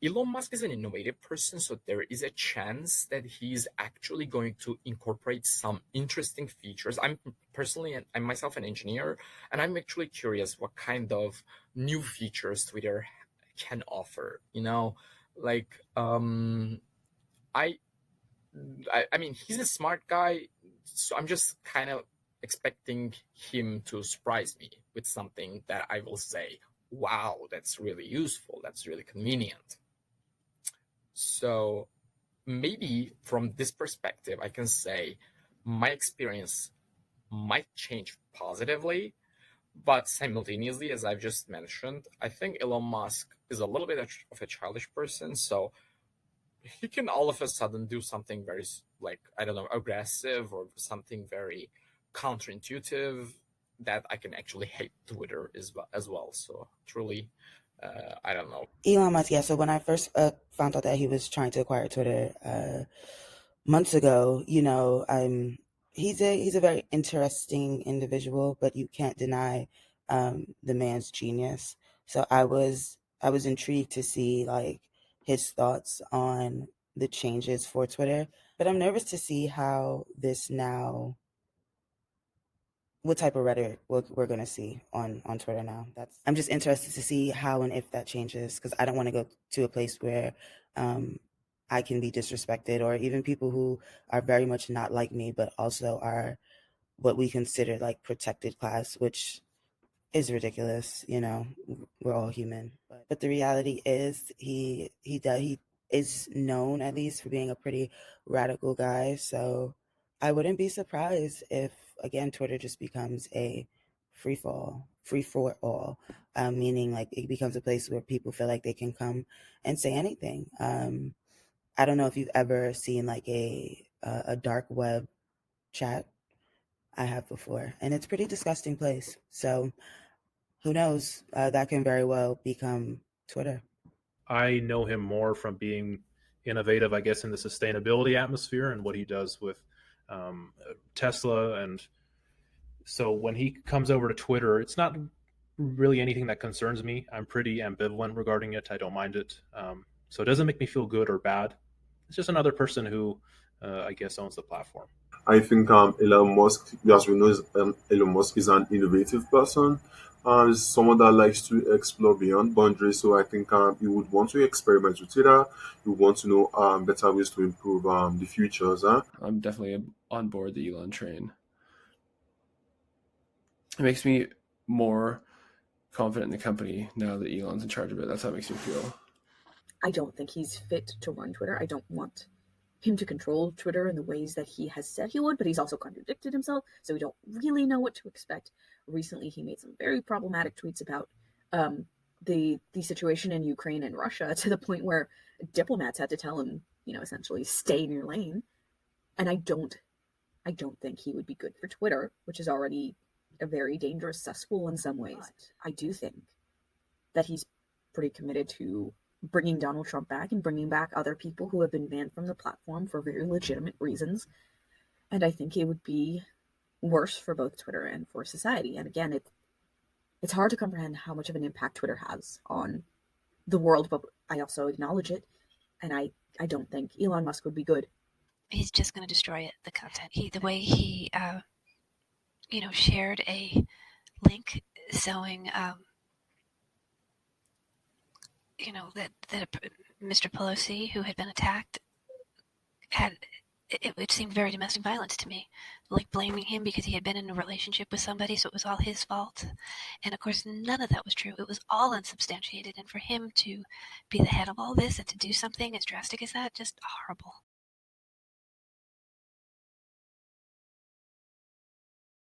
Elon Musk is an innovative person, so there is a chance that he's actually going to incorporate some interesting features. I'm personally, I'm myself an engineer, and I'm actually curious what kind of new features Twitter can offer. Like I, I mean, he's a smart guy, so I'm just kind of expecting him to surprise me with something that I will say, "Wow, that's really useful. That's really convenient." So maybe from this perspective, I can say my experience might change positively, but simultaneously, as I've just mentioned, I think Elon Musk is a little bit of a childish person. So he can all of a sudden do something very, like, I don't know, aggressive or something very counterintuitive that I can actually hate Twitter as well. So truly, I don't know. Elon Musk, yeah. So when I first found out that he was trying to acquire Twitter months ago, he's a very interesting individual, but you can't deny the man's genius. So I was intrigued to see like his thoughts on the changes for Twitter, but I'm nervous to see how this now what type of rhetoric we're going to see on Twitter now. I'm just interested to see how and if that changes because I don't want to go to a place where um, I can be disrespected or even people who are very much not like me, but also are what we consider like protected class, which is ridiculous. We're all human, but the reality is he is known at least for being a pretty radical guy. So I wouldn't be surprised if again Twitter just becomes a free for all, meaning like it becomes a place where people feel like they can come and say anything. I don't know if you've ever seen like a dark web chat. I have before, and it's a pretty disgusting place. So who knows? That can very well become Twitter. I know him more from being innovative, I guess, in the sustainability atmosphere and what he does with Tesla. And so when he comes over to Twitter, it's not really anything that concerns me. I'm pretty ambivalent regarding it. I don't mind it. So it doesn't make me feel good or bad. It's just another person who, I guess, owns the platform. I think Elon Musk, as we know, Elon Musk is an innovative person. Is someone that likes to explore beyond boundaries. So I think he would want to experiment with Twitter. He would want to know better ways to improve the futures. Huh? I'm definitely on board the Elon train. It makes me more confident in the company now that Elon's in charge of it. That's how it makes me feel. I don't think he's fit to run Twitter. I don't want him to control Twitter in the ways that he has said he would, but he's also contradicted himself, so we don't really know what to expect. Recently, he made some very problematic tweets about the situation in Ukraine and Russia to the point where diplomats had to tell him, essentially stay in your lane. And I don't think he would be good for Twitter, which is already a very dangerous cesspool in some ways. But I do think that he's pretty committed to bringing Donald Trump back and bringing back other people who have been banned from the platform for very legitimate reasons. And I think it would be worse for both Twitter and for society. And again, it's hard to comprehend how much of an impact Twitter has on the world, but I also acknowledge it. And I don't think Elon Musk would be good. He's just going to destroy it, the content. The way he, shared a link showing, that Mr. Pelosi, who had been attacked, it seemed very domestic violence to me, like blaming him because he had been in a relationship with somebody, so it was all his fault. And of course, none of that was true. It was all unsubstantiated. And for him to be the head of all this and to do something as drastic as that, just horrible.